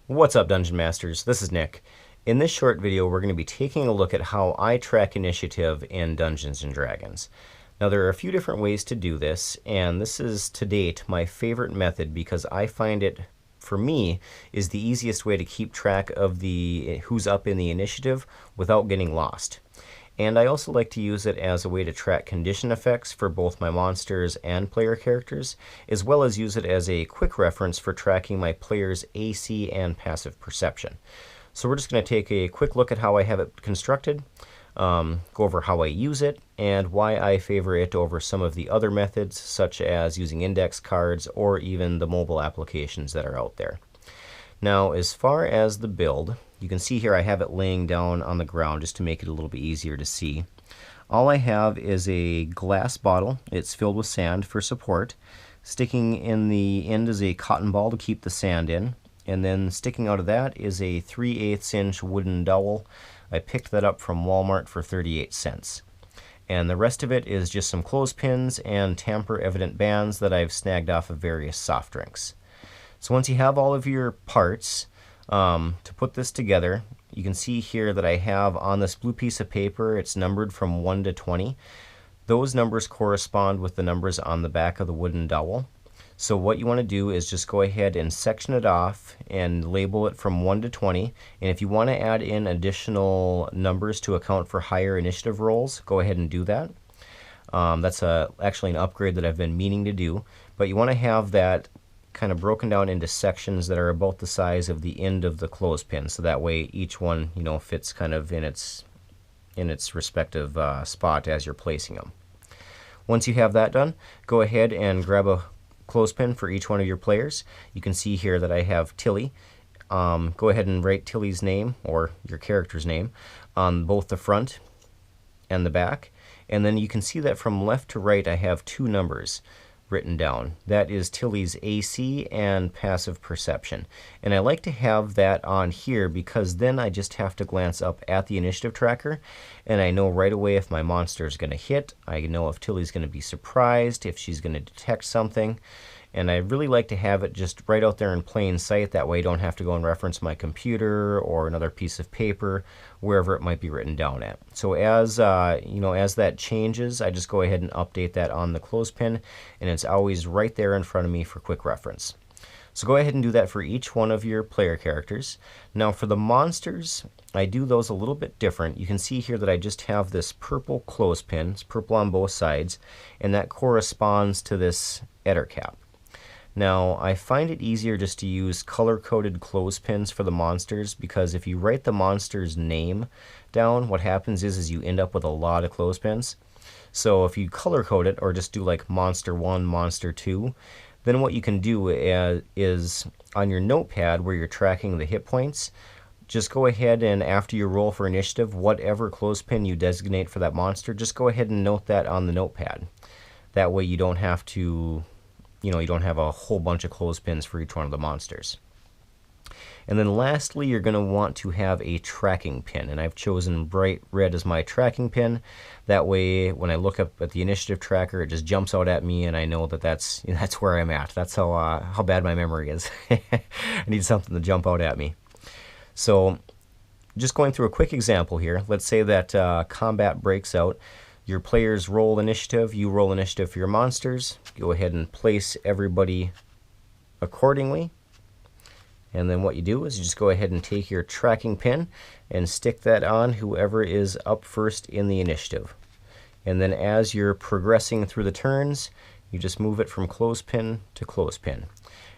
What's up, Dungeon Masters? This is Nick. In this short video, we're going to be taking a look at how I track initiative in Dungeons & Dragons. Now, there are a few different ways to do this, and this is, to date, my favorite method because I find it, for me, is the easiest way to keep track of who's up in the initiative without getting lost. And I also like to use it as a way to track condition effects for both my monsters and player characters, as well as use it as a quick reference for tracking my players' AC and passive perception. So we're just going to take a quick look at how I have it constructed, go over how I use it, and why I favor it over some of the other methods, such as using index cards or even the mobile applications that are out there. Now, as far as the build, you can see here I have it laying down on the ground just to make it a little bit easier to see. All I have is a glass bottle. It's filled with sand for support. Sticking in the end is a cotton ball to keep the sand in. And then sticking out of that is a 3/8 inch wooden dowel. I picked that up from Walmart for 38 cents. And the rest of it is just some clothespins and tamper-evident bands that I've snagged off of various soft drinks. So once you have all of your parts, to put this together, you can see here that I have on this blue piece of paper, it's numbered from 1 to 20. Those numbers correspond with the numbers on the back of the wooden dowel. So what you want to do is just go ahead and section it off and label it from 1 to 20. And if you want to add in additional numbers to account for higher initiative rolls, go ahead and do that. That's actually an upgrade that I've been meaning to do. But you want to have that kind of broken down into sections that are about the size of the end of the clothespin, so that way each one, fits kind of in its respective spot as you're placing them. Once you have that done, go ahead and grab a clothespin for each one of your players. You can see here that I have Tilly. Go ahead and write Tilly's name, or your character's name, on both the front and the back. And then you can see that from left to right I have two numbers written down. That is Tilly's AC and passive perception. And I like to have that on here because then I just have to glance up at the initiative tracker and I know right away if my monster is going to hit. I know if Tilly's going to be surprised, if she's going to detect something. And I really like to have it just right out there in plain sight. That way I don't have to go and reference my computer or another piece of paper, wherever it might be written down at. So as as that changes, I just go ahead and update that on the clothespin, and it's always right there in front of me for quick reference. So go ahead and do that for each one of your player characters. Now for the monsters, I do those a little bit different. You can see here that I just have this purple clothespin. It's purple on both sides, and that corresponds to this Ettercap. Now, I find it easier just to use color-coded clothespins for the monsters because if you write the monster's name down, what happens is you end up with a lot of clothespins. So if you color-code it or just do like Monster 1, Monster 2, then what you can do is on your notepad where you're tracking the hit points, just go ahead and after you roll for initiative, whatever clothespin you designate for that monster, just go ahead and note that on the notepad. That way you don't have to you don't have a whole bunch of clothespins for each one of the monsters. And then lastly, you're going to want to have a tracking pin. And I've chosen bright red as my tracking pin. That way, when I look up at the initiative tracker, it just jumps out at me and I know that that's where I'm at. That's how bad my memory is. I need something to jump out at me. So just going through a quick example here. Let's say that combat breaks out. Your players roll initiative, you roll initiative for your monsters. Go ahead and place everybody accordingly. And then what you do is you just go ahead and take your tracking pin and stick that on whoever is up first in the initiative. And then as you're progressing through the turns, you just move it from clothespin to clothespin.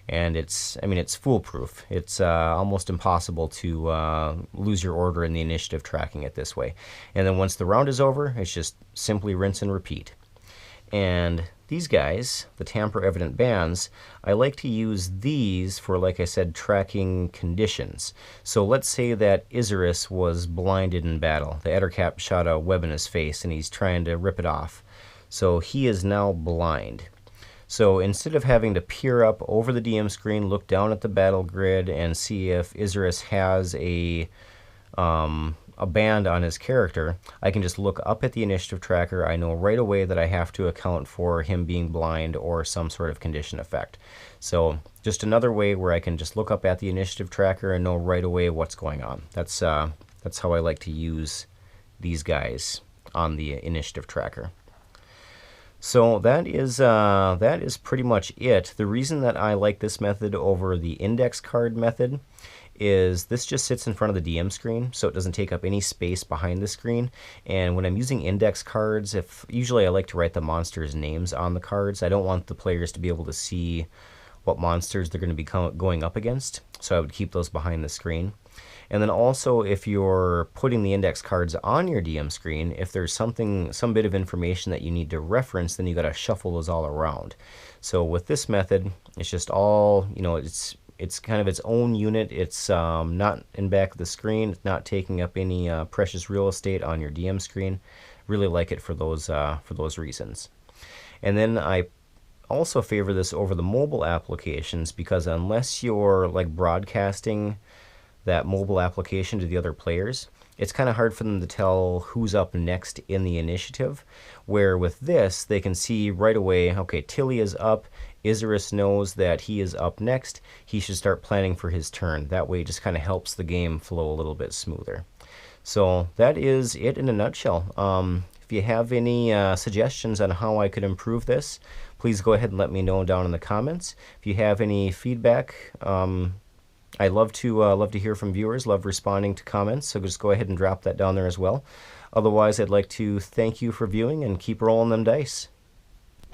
And it's foolproof. It's almost impossible to lose your order in the initiative tracking it this way. And then once the round is over, it's just simply rinse and repeat. And these guys, the tamper-evident bands, I like to use these for, like I said, tracking conditions. So let's say that Isurus was blinded in battle. The Ettercap shot a web in his face and he's trying to rip it off. So he is now blind. So instead of having to peer up over the DM screen, look down at the battle grid, and see if Isurus has a a band on his character, I can just look up at the initiative tracker. I know right away that I have to account for him being blind or some sort of condition effect. So just another way where I can just look up at the initiative tracker and know right away what's going on. That's how I like to use these guys on the initiative tracker. So that is pretty much it. The reason that I like this method over the index card method is this just sits in front of the DM screen, so it doesn't take up any space behind the screen. And when I'm using index cards, usually I like to write the monsters' names on the cards. I don't want the players to be able to see what monsters they're going to be going up against, so I would keep those behind the screen. And then also, if you're putting the index cards on your DM screen, if there's some bit of information that you need to reference, then you got to shuffle those all around. So with this method, it's just all, it's kind of its own unit. It's not in back of the screen. It's not taking up any precious real estate on your DM screen. Really like it for those reasons. And then I also favor this over the mobile applications, because unless you're like broadcasting that mobile application to the other players, it's kind of hard for them to tell who's up next in the initiative. Where with this, they can see right away, okay, Tilly is up, Isurus knows that he is up next, he should start planning for his turn. That way it just kind of helps the game flow a little bit smoother. So that is it in a nutshell. If you have any suggestions on how I could improve this, please go ahead and let me know down in the comments. If you have any feedback, I love to hear from viewers, love responding to comments, so just go ahead and drop that down there as well. Otherwise, I'd like to thank you for viewing and keep rolling them dice.